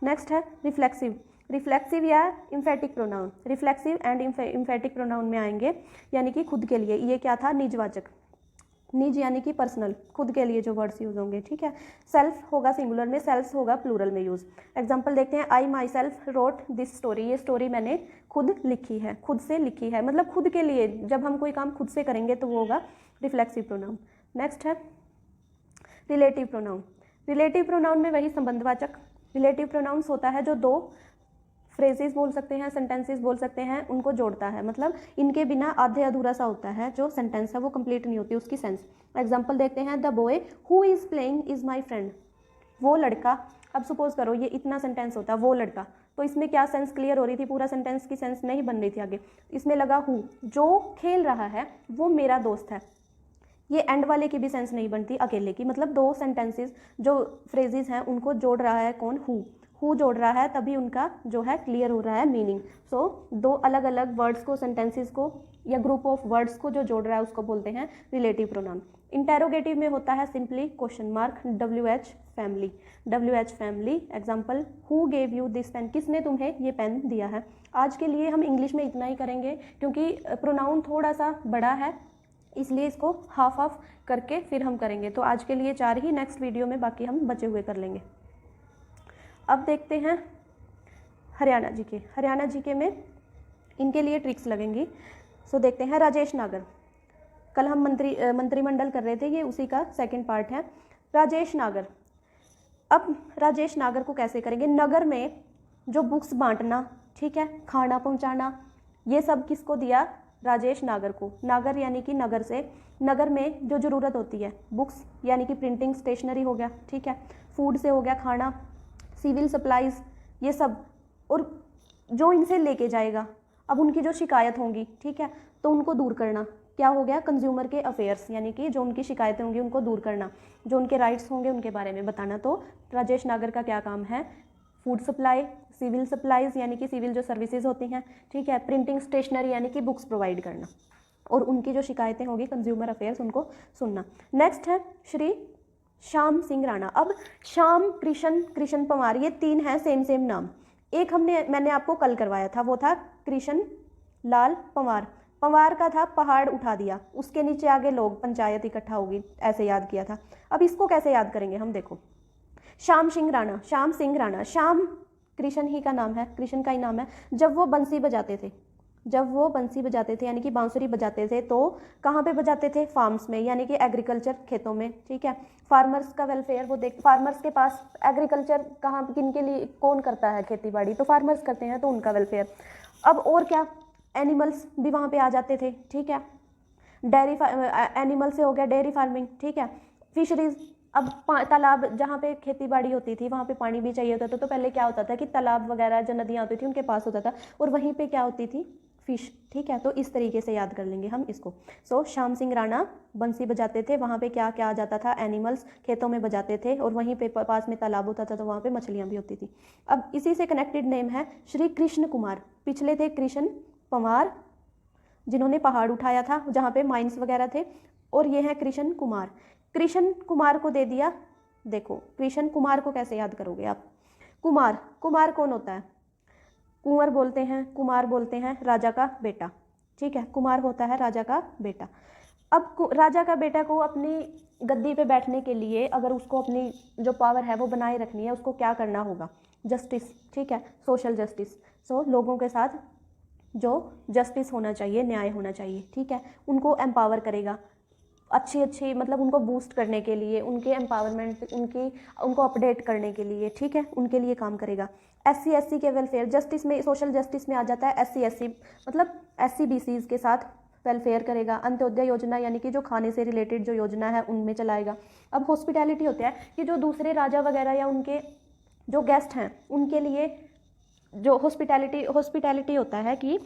नेक्स्ट है रिफ्लेक्सिव, रिफ्लेक्सिव या emphatic pronoun, reflexive and emphatic pronoun में आएंगे, यानी कि खुद के लिए। ये क्या था, निजवाचक, निज यानी कि पर्सनल, खुद के लिए जो वर्ड्स यूज होंगे, ठीक है। सेल्फ होगा सिंगुलर में, सेल्फ होगा प्लूरल में यूज। एग्जांपल देखते हैं, I myself wrote this story, ये स्टोरी मैंने खुद लिखी है, खुद से लिखी है, मतलब खुद के लिए, जब हम कोई काम खुद से करेंगे तो वो होगा रिफ्लेक्सिव प्रोनाउन। नेक्स्ट है रिलेटिव प्रोनाउन, रिलेटिव प्रोनाउन में वही संबंधवाचक। रिलेटिव प्रोनाउंस होता है जो दो फ्रेजेस बोल सकते हैं, सेंटेंसेस बोल सकते हैं, उनको जोड़ता है, मतलब इनके बिना आधे अधूरा सा होता है, जो सेंटेंस है वो कंप्लीट नहीं होती उसकी सेंस। एग्जांपल देखते हैं, the boy who is playing is my friend, वो लड़का। अब सपोज करो ये इतना सेंटेंस होता, वो लड़का, तो इसमें क्या सेंस क्लियर हो रही थी, पूरा सेंटेंस की सेंस नहीं बन रही थी आगे। इसमें लगा हु, जो खेल रहा है वो मेरा दोस्त है, ये एंड वाले की भी सेंस नहीं बनती अकेले की, मतलब दो सेंटेंसेस जो फ्रेजेस हैं उनको जोड़ रहा है कौन, हु जोड़ रहा है, तभी उनका जो है क्लियर हो रहा है मीनिंग। सो दो अलग अलग वर्ड्स को, सेंटेंसेस को या ग्रुप ऑफ वर्ड्स को जो जोड़ रहा है उसको बोलते हैं रिलेटिव प्रोनाउन। इंटेरोगेटिव में होता है simply question mark, WH family, WH family. Example, who gave you this pen, किसने तुम्हें ये पेन दिया है। आज के लिए हम इंग्लिश में इतना ही करेंगे क्योंकि प्रोनाउन थोड़ा सा बड़ा है, इसलिए इसको हाफ हाफ करके फिर हम करेंगे। तो आज के लिए 4 ही, नेक्स्ट वीडियो में बाकी हम बचे हुए कर लेंगे। अब देखते हैं हरियाणा जी के, हरियाणा जी के में इनके लिए ट्रिक्स लगेंगी। सो देखते हैं राजेश नागर, कल हम मंत्रिमंडल कर रहे थे, ये उसी का सेकंड पार्ट है। राजेश नागर, अब राजेश नागर को कैसे करेंगे, नगर में जो बुक्स बांटना, ठीक है, खाना पहुंचाना, ये सब किसको दिया, राजेश नागर को। नागर यानी कि नगर से, नगर में जो ज़रूरत होती है, बुक्स यानी कि प्रिंटिंग स्टेशनरी हो गया, ठीक है, फूड से हो गया खाना, सिविल सप्लाईज, ये सब, और जो इनसे लेके जाएगा, अब उनकी जो शिकायत होंगी, ठीक है, तो उनको दूर करना, क्या हो गया, कंज्यूमर के अफेयर्स, यानी कि जो उनकी शिकायतें होंगी उनको दूर करना, जो उनके राइट्स होंगे उनके बारे में बताना। तो राजेश नागर का क्या काम है, फूड सप्लाई, सिविल सप्लाईज यानी कि सिविल जो सर्विसेज होती हैं, ठीक है, प्रिंटिंग स्टेशनरी यानी कि बुक्स प्रोवाइड करना, और उनकी जो शिकायतें होंगी कंज्यूमर अफेयर्स उनको सुनना। नेक्स्ट है श्री श्याम सिंह राणा। अब श्याम, कृष्ण पंवार, ये 3 हैं सेम नाम। एक मैंने आपको कल करवाया था, वो था कृष्ण लाल पंवार, पंवार का था पहाड़ उठा दिया, उसके नीचे आगे लोग, पंचायत इकट्ठा होगी, ऐसे याद किया था। अब इसको कैसे याद करेंगे हम, देखो, श्याम सिंह राणा, श्याम सिंह राणा, श्याम कृष्ण ही का नाम है, कृष्ण का ही नाम है। जब वो बंसी बजाते थे, जब वो बंसी बजाते थे यानी कि बांसुरी बजाते थे, तो कहाँ पे बजाते थे, फार्म्स में, यानी कि एग्रीकल्चर, खेतों में, ठीक है। फार्मर्स का वेलफेयर, वो देख, फार्मर्स के पास एग्रीकल्चर कहाँ, किन के लिए, कौन करता है खेती बाड़ी, तो फार्मर्स करते हैं, तो उनका वेलफेयर। अब और क्या, एनिमल्स भी वहाँ पे आ जाते थे, ठीक है, डेयरी एनिमल से हो गया डेयरी फार्मिंग, ठीक है, फिशरीज। अब तालाब, जहाँ पे खेती बाड़ी होती थी वहाँ पे पानी भी चाहिए होता था, तो पहले क्या होता था कि तालाब वगैरह जो नदियाँ होती थी उनके पास होता था, और वहीं पे क्या होती थी, फिश, ठीक है। तो इस तरीके से याद कर लेंगे हम इसको। सो श्याम सिंह राणा बंसी बजाते थे, वहाँ पे क्या क्या आ जाता था, एनिमल्स खेतों में बजाते थे, और वहीं पे पास में तालाब होता था, तो वहाँ पे मछलियाँ भी होती थी। अब इसी से कनेक्टेड नेम है श्री कृष्ण कुमार, पिछले थे कृष्ण पंवार जिन्होंने पहाड़ उठाया था जहाँ पे माइंस वगैरह थे, और ये है कृष्ण कुमार। कृष्ण कुमार को दे दिया, देखो कृष्ण कुमार को कैसे याद करोगे आप, कुमार, कुमार कौन होता है, कुंवर बोलते हैं, कुमार बोलते हैं राजा का बेटा, ठीक है, कुमार होता है राजा का बेटा। अब राजा का बेटा को अपनी गद्दी पे बैठने के लिए, अगर उसको अपनी जो पावर है वो बनाए रखनी है, उसको क्या करना होगा, जस्टिस, ठीक है, सोशल जस्टिस। सो लोगों के साथ जो जस्टिस होना चाहिए, न्याय होना चाहिए, ठीक है, उनको एम्पावर करेगा, अच्छी मतलब उनको बूस्ट करने के लिए, उनके एम्पावरमेंट, उनको अपडेट करने के लिए, ठीक है, उनके लिए काम करेगा। SC के वेलफेयर, जस्टिस में, सोशल जस्टिस में आ जाता है SC मतलब SC-BCs के साथ वेलफेयर करेगा। अंत्योदय योजना यानी कि जो खाने से रिलेटेड जो योजना है उनमें चलाएगा। अब हॉस्पिटैलिटी होता है कि जो दूसरे राजा वगैरह या उनके जो गेस्ट हैं उनके लिए जो हॉस्पिटैलिटी होता है कि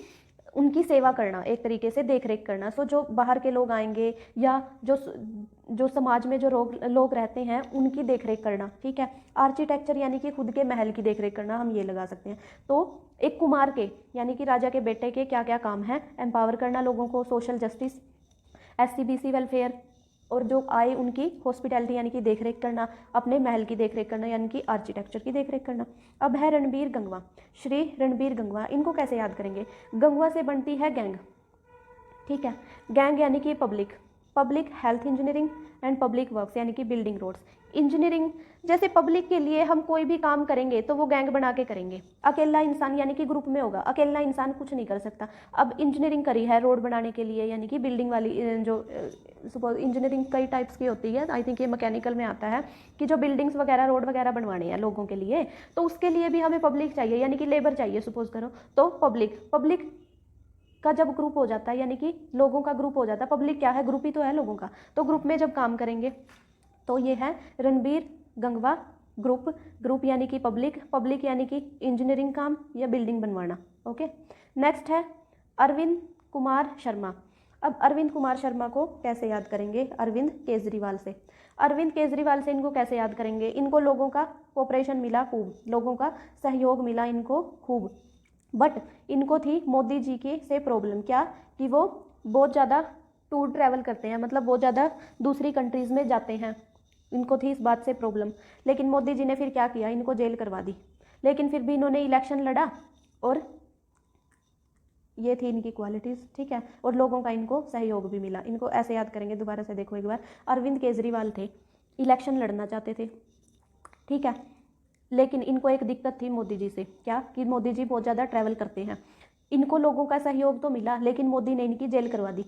उनकी सेवा करना, एक तरीके से देख रेख करना। सो जो बाहर के लोग आएंगे या जो समाज में जो लोग रहते हैं उनकी देख रेख करना, ठीक है। आर्किटेक्चर यानी कि खुद के महल की देख रेख करना, हम ये लगा सकते हैं। तो एक कुमार के यानी कि राजा के बेटे के क्या क्या काम है, एम्पावर करना लोगों को, सोशल जस्टिस, SCBC वेलफेयर, और जो आए उनकी हॉस्पिटैलिटी यानी कि देखरेख करना, अपने महल की देखरेख करना यानी कि आर्किटेक्चर की देखरेख करना। अब है रणबीर गंगवा, श्री रणबीर गंगवा, इनको कैसे याद करेंगे? गंगवा से बनती है गैंग, ठीक है। गैंग यानी कि public health engineering and public works यानी कि बिल्डिंग रोड्स। इंजीनियरिंग जैसे पब्लिक के लिए हम कोई भी काम करेंगे तो वो गैंग बना के करेंगे, अकेला इंसान यानी कि ग्रुप में होगा, अकेला इंसान कुछ नहीं कर सकता। अब इंजीनियरिंग करी है रोड बनाने के लिए यानी कि बिल्डिंग वाली, जो सपोज इंजीनियरिंग कई टाइप्स की होती है, आई थिंक ये मैकेनिकल में आता है कि जो बिल्डिंग्स वगैरह रोड वगैरह बनवाने हैं लोगों के लिए, तो उसके लिए भी हमें पब्लिक चाहिए यानी कि लेबर चाहिए सपोज करो। तो पब्लिक का जब ग्रुप हो जाता है यानी कि लोगों का ग्रुप हो जाता है, पब्लिक क्या है, ग्रुप ही तो है लोगों का, तो ग्रुप में जब काम करेंगे तो ये है रणबीर गंगवा ग्रुप यानी कि पब्लिक यानी कि इंजीनियरिंग काम या बिल्डिंग बनवाना। ओके, नेक्स्ट है अरविंद कुमार शर्मा। अब अरविंद कुमार शर्मा को कैसे याद करेंगे? अरविंद केजरीवाल से इनको कैसे याद करेंगे? इनको लोगों का कोऑपरेशन मिला खूब, लोगों का सहयोग मिला इनको खूब, बट इनको थी मोदी जी की से प्रॉब्लम, क्या कि वो बहुत ज़्यादा टूर ट्रैवल करते हैं, मतलब बहुत ज़्यादा दूसरी कंट्रीज़ में जाते हैं, इनको थी इस बात से प्रॉब्लम। लेकिन मोदी जी ने फिर क्या किया, इनको जेल करवा दी। लेकिन फिर भी इन्होंने इलेक्शन लड़ा और ये थी इनकी क्वालिटीज़, ठीक है, और लोगों का इनको सहयोग भी मिला। इनको ऐसे याद करेंगे, दोबारा से देखो एक बार। अरविंद केजरीवाल थे, इलेक्शन लड़ना चाहते थे, ठीक है, लेकिन इनको एक दिक्कत थी मोदी जी से, क्या कि मोदी जी बहुत ज़्यादा ट्रैवल करते हैं। इनको लोगों का सहयोग तो मिला लेकिन मोदी ने इनकी जेल करवा दी।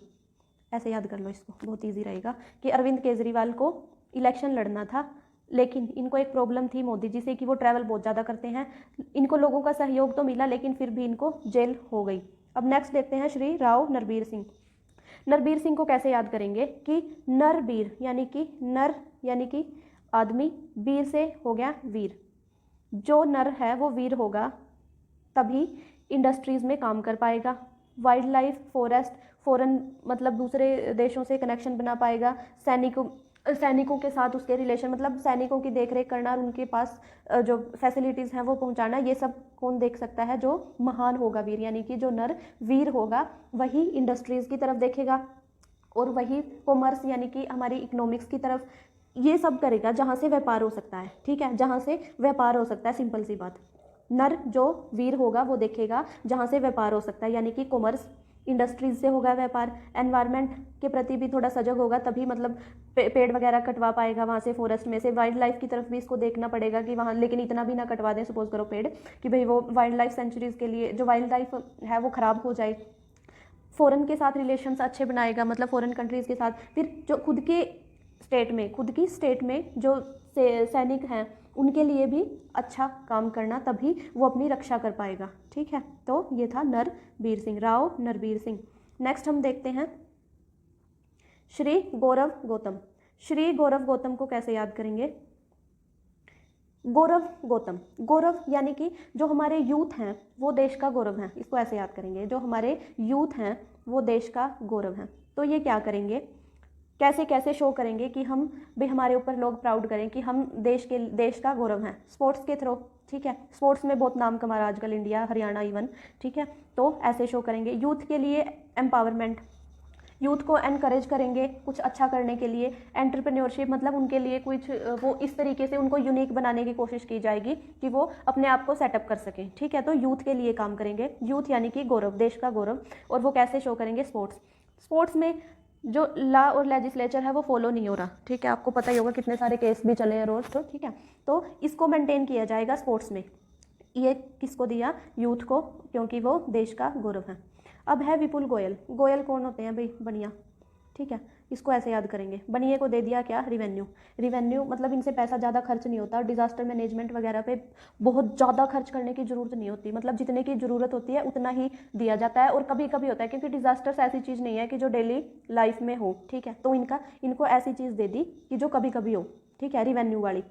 ऐसे याद कर लो इसको, बहुत ईजी रहेगा कि अरविंद केजरीवाल को इलेक्शन लड़ना था लेकिन इनको एक प्रॉब्लम थी मोदी जी से कि वो ट्रैवल बहुत ज़्यादा करते हैं। इनको लोगों का सहयोग तो मिला लेकिन फिर भी इनको जेल हो गई। अब नेक्स्ट देखते हैं श्री राव नरबीर सिंह। नरबीर सिंह को कैसे याद करेंगे कि नरबीर यानी कि आदमी, बीर से हो गया वीर। जो नर है वो वीर होगा तभी इंडस्ट्रीज़ में काम कर पाएगा, वाइल्ड लाइफ, फॉरेस्ट, फॉरेन मतलब दूसरे देशों से कनेक्शन बना पाएगा, सैनिकों के साथ उसके रिलेशन, मतलब सैनिकों की देखरेख करना और उनके पास जो फैसिलिटीज़ हैं वो पहुंचाना, ये सब कौन देख सकता है? जो महान होगा वीर, यानी कि जो नर वीर होगा वही इंडस्ट्रीज़ की तरफ देखेगा और वही कॉमर्स यानी कि हमारी इकोनॉमिक्स की तरफ, ये सब करेगा जहाँ से व्यापार हो सकता है, ठीक है, जहाँ से व्यापार हो सकता है, सिंपल सी बात। नर जो वीर होगा वो देखेगा जहाँ से व्यापार हो सकता है, यानी कि कॉमर्स, इंडस्ट्रीज से होगा व्यापार, एनवायरनमेंट के प्रति भी थोड़ा सजग होगा तभी मतलब पेड़ वगैरह कटवा पाएगा वहाँ से, फॉरेस्ट में से। वाइल्ड लाइफ की तरफ भी इसको देखना पड़ेगा कि वहाँ, लेकिन इतना भी ना कटवा दें सपोज करो पेड़ कि भाई वो वाइल्ड लाइफ सेंचुरीज़ के लिए जो वाइल्ड लाइफ है वो ख़राब हो जाए। फ़ॉरेन के साथ रिलेशंस अच्छे बनाएगा, मतलब फ़ॉरेन कंट्रीज़ के साथ। फिर जो खुद की स्टेट में जो सैनिक हैं उनके लिए भी अच्छा काम करना, तभी वो अपनी रक्षा कर पाएगा, ठीक है। तो ये था नरबीर सिंह, राव नरबीर सिंह। नेक्स्ट हम देखते हैं श्री गौरव गौतम को कैसे याद करेंगे? गौरव यानी कि जो हमारे यूथ हैं वो देश का गौरव है, इसको ऐसे याद करेंगे, जो हमारे यूथ हैं वो देश का गौरव है। तो ये क्या करेंगे, कैसे शो करेंगे कि हम भी, हमारे ऊपर लोग प्राउड करें कि हम देश का गौरव हैं? स्पोर्ट्स के थ्रू, ठीक है, स्पोर्ट्स में बहुत नाम कमा रहा आजकल इंडिया, हरियाणा इवन, ठीक है, तो ऐसे शो करेंगे। यूथ के लिए एम्पावरमेंट, यूथ को एनकरेज करेंगे कुछ अच्छा करने के लिए। एंटरप्रेन्योरशिप मतलब उनके लिए कुछ वो इस तरीके से उनको यूनिक बनाने की कोशिश की जाएगी कि वो अपने आप को सेटअप कर सकें, ठीक है, तो यूथ के लिए काम करेंगे। यूथ यानी कि गौरव, देश का गौरव, और वो कैसे शो करेंगे? स्पोर्ट्स में जो लॉ और लेजिस्लेचर है वो फॉलो नहीं हो रहा, ठीक है, आपको पता ही होगा कितने सारे केस भी चले हैं रोज, तो ठीक है, तो इसको मेंटेन किया जाएगा स्पोर्ट्स में। ये किसको दिया? यूथ को, क्योंकि वो देश का गौरव है। अब है विपुल गोयल कौन होते हैं भाई? बनिया, ठीक है, इसको ऐसे याद करेंगे। बनिए को दे दिया क्या? रिवेन्यू मतलब इनसे पैसा ज़्यादा खर्च नहीं होता, डिजास्टर मैनेजमेंट वगैरह पे बहुत ज़्यादा खर्च करने की ज़रूरत नहीं होती, मतलब जितने की ज़रूरत होती है उतना ही दिया जाता है, और कभी कभी होता है क्योंकि डिजास्टर्स ऐसी चीज़ नहीं है कि जो डेली लाइफ में हो, ठीक है, तो इनको ऐसी चीज़ दे दी कि जो कभी कभी हो, ठीक है, रिवेन्यू वाली।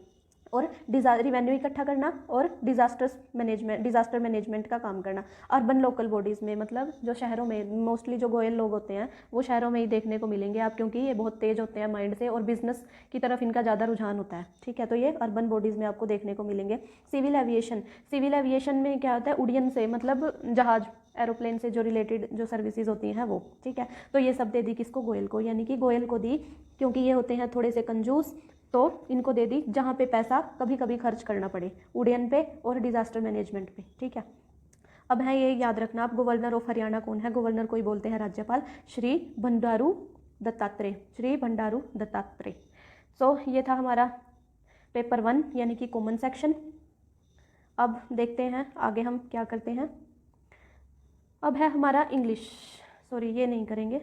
और रिवेन्यू इकट्ठा करना और डिज़ास्टर मैनेजमेंट का काम करना। अर्बन लोकल बॉडीज़ में मतलब जो शहरों में मोस्टली जो गोयल लोग होते हैं वो शहरों में ही देखने को मिलेंगे आप, क्योंकि ये बहुत तेज़ होते हैं माइंड से और बिजनेस की तरफ इनका ज़्यादा रुझान होता है, ठीक है। तो ये अर्बन बॉडीज़ में आपको देखने को मिलेंगे। सिविल एविएशन में क्या होता है, उड़ियन से मतलब जहाज एरोप्लेन से जो रिलेटेड जो सर्विसेज होती हैं वो, ठीक है। तो ये सब दे दी किसको, गोयल को, यानी कि गोयल को दी, क्योंकि ये होते हैं थोड़े से कंजूस, तो इनको दे दी जहाँ पे पैसा कभी कभी खर्च करना पड़े, उड़ियन पे और डिजास्टर मैनेजमेंट पे, ठीक है। अब है ये याद रखना आप, गवर्नर ऑफ हरियाणा कौन है, गवर्नर को ही बोलते हैं राज्यपाल, श्री बंडारू दत्तात्रेय। सो ये था हमारा पेपर 1 यानी कि कॉमन सेक्शन। अब देखते हैं आगे हम क्या करते हैं। अब है हमारा इंग्लिश, सॉरी ये नहीं करेंगे,